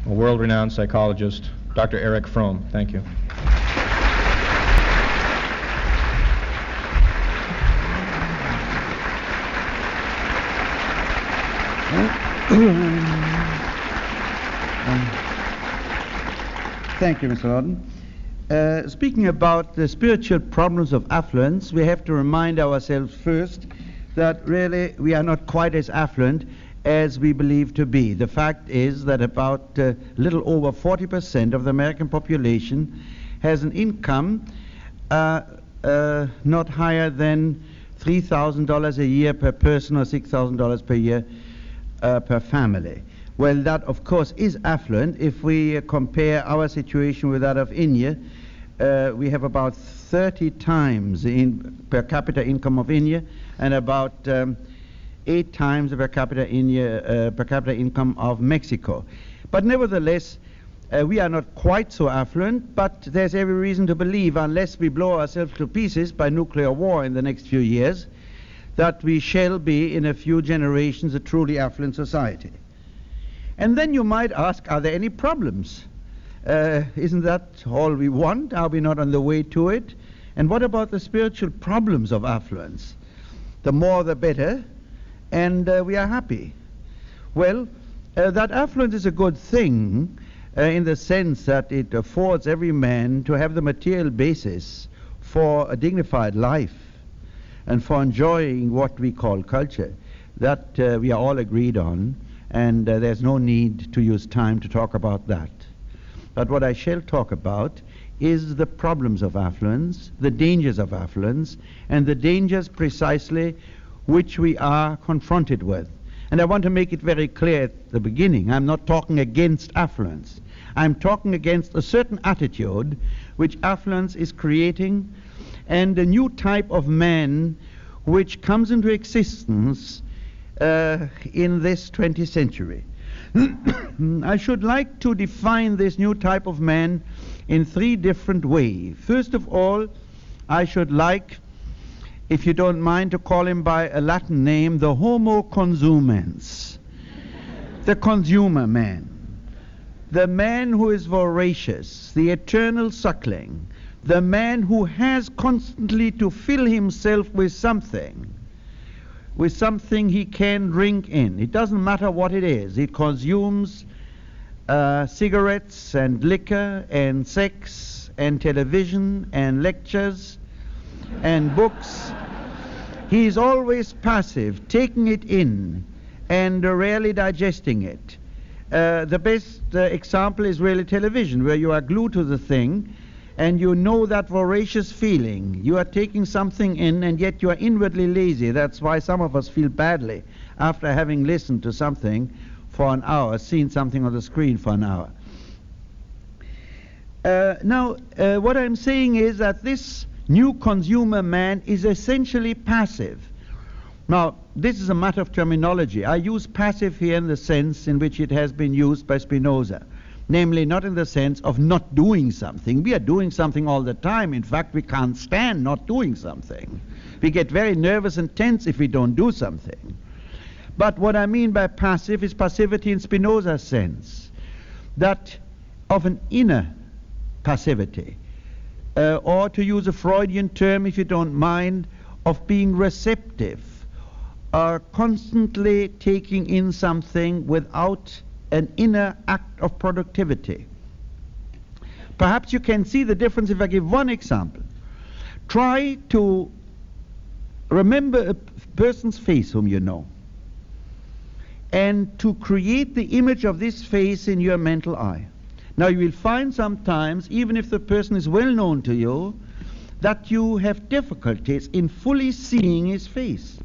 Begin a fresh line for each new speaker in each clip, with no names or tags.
a world-renowned psychologist, Dr. Erich Fromm. Thank you.
Thank you, Mr. Lawton. Speaking about the spiritual problems of affluence, we have to remind ourselves first that really we are not quite as affluent as we believe to be. The fact is that about a little over 40% of the American population has an income not higher than $3,000 a year per person or $6,000 per year per family. Well, that of course is affluent. If we compare our situation with that of India, we have about 30 times the per capita income of India and about 8 times the per capita income of Mexico. But nevertheless, we are not quite so affluent, but there's every reason to believe, unless we blow ourselves to pieces by nuclear war in the next few years, that we shall be in a few generations a truly affluent society. And then you might ask, are there any problems? Isn't that all we want? Are we not on the way to it? And what about the spiritual problems of affluence? The more the better, and we are happy. Well, that affluence is a good thing in the sense that it affords every man to have the material basis for a dignified life and for enjoying what we call culture. That we are all agreed on, and there's no need to use time to talk about that. But what I shall talk about is the problems of affluence, the dangers of affluence, and the dangers precisely which we are confronted with. And I want to make it very clear at the beginning, I'm not talking against affluence. I'm talking against a certain attitude which affluence is creating, and a new type of man which comes into existence in this 20th century. I should like to define this new type of man in 3 different ways. First of all, I should like, if you don't mind, to call him by a Latin name, the homo consumens, the consumer man, the man who is voracious, the eternal suckling, the man who has constantly to fill himself with something he can drink in. It doesn't matter what it is. It consumes cigarettes and liquor and sex and television and lectures and books. He is always passive, taking it in and rarely digesting it. The best example is really television, where you are glued to the thing and you know that voracious feeling. You are taking something in, and yet you are inwardly lazy. That's why some of us feel badly after having listened to something for an hour, seen something on the screen for an hour. Now, what I'm saying is that this new consumer man is essentially passive. Now, this is a matter of terminology. I use passive here in the sense in which it has been used by Spinoza. Namely, not in the sense of not doing something. We are doing something all the time. In fact, we can't stand not doing something. We get very nervous and tense if we don't do something. But what I mean by passive is passivity in Spinoza's sense, that of an inner passivity, or to use a Freudian term, if you don't mind, of being receptive, or constantly taking in something without an inner act of productivity. Perhaps you can see the difference if I give one example. Try to remember a person's face whom you know, and to create the image of this face in your mental eye. Now you will find sometimes, even if the person is well known to you, that you have difficulties in fully seeing his face.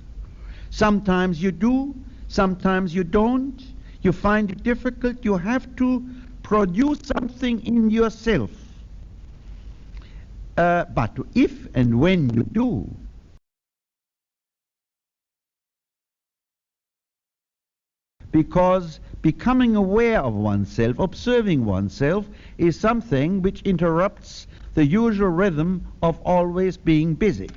Sometimes you do, sometimes you don't. You find it difficult. You have to produce something in yourself. But if and when you do, because becoming aware of oneself, observing oneself, is something which interrupts the usual rhythm of always being busy.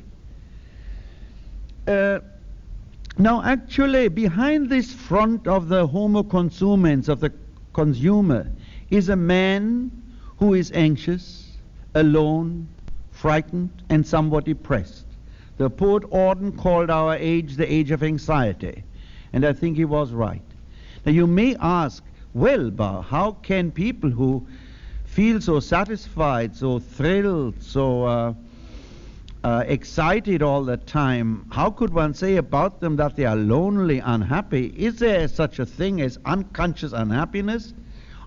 Now actually behind this front of the homo consumens, of the consumer, is a man who is anxious, alone, frightened, and somewhat depressed. The poet Auden called our age the age of anxiety, and I think he was right. Now you may ask, well, how can people who feel so satisfied, so thrilled, so excited all the time, how could one say about them that they are lonely, unhappy? Is there such a thing as unconscious unhappiness,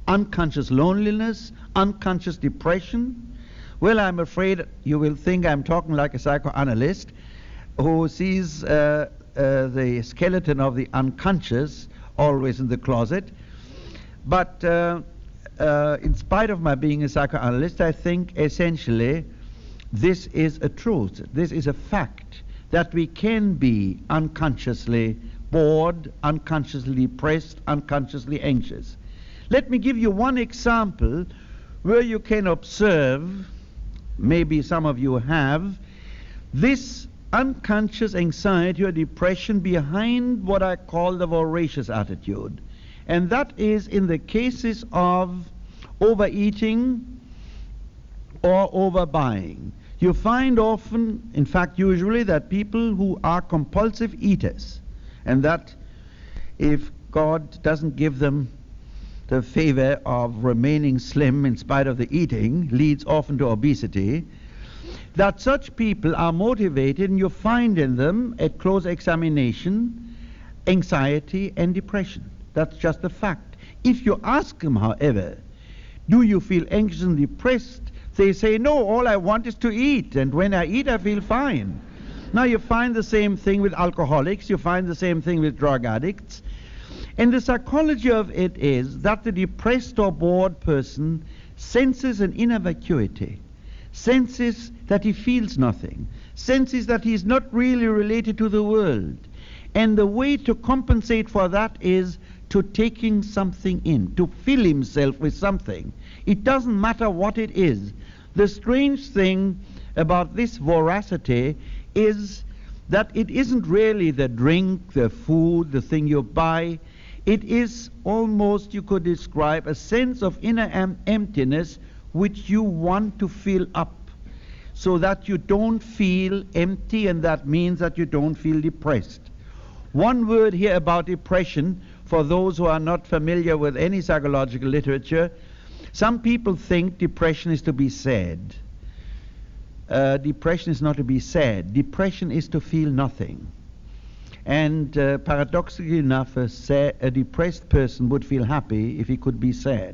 unconscious loneliness, unconscious depression? Well, I'm afraid you will think I'm talking like a psychoanalyst who sees the skeleton of the unconscious always in the closet. But in spite of my being a psychoanalyst, I think essentially this is a truth. This is a fact that we can be unconsciously bored, unconsciously depressed, unconsciously anxious. Let me give you one example where you can observe, maybe some of you have, this unconscious anxiety or depression behind what I call the voracious attitude. And that is in the cases of overeating or overbuying. You find often, in fact usually, that people who are compulsive eaters, and that if God doesn't give them the favor of remaining slim in spite of the eating, leads often to obesity, that such people are motivated, and you find in them, at close examination, anxiety and depression. That's just a fact. If you ask them, however, do you feel anxious and depressed, they say, no, all I want is to eat, and when I eat I feel fine. Now you find the same thing with alcoholics, you find the same thing with drug addicts, and the psychology of it is that the depressed or bored person senses an inner vacuity, senses that he feels nothing, senses that he is not really related to the world. And the way to compensate for that is to taking something in, to fill himself with something. It doesn't matter what it is. The strange thing about this voracity is that it isn't really the drink, the food, the thing you buy. It is almost, you could describe, a sense of inner emptiness which you want to fill up, so that you don't feel empty, and that means that you don't feel depressed. One word here about depression, for those who are not familiar with any psychological literature. Some people think depression is to be sad. Depression is not to be sad. Depression is to feel nothing. And paradoxically enough, a depressed person would feel happy if he could be sad.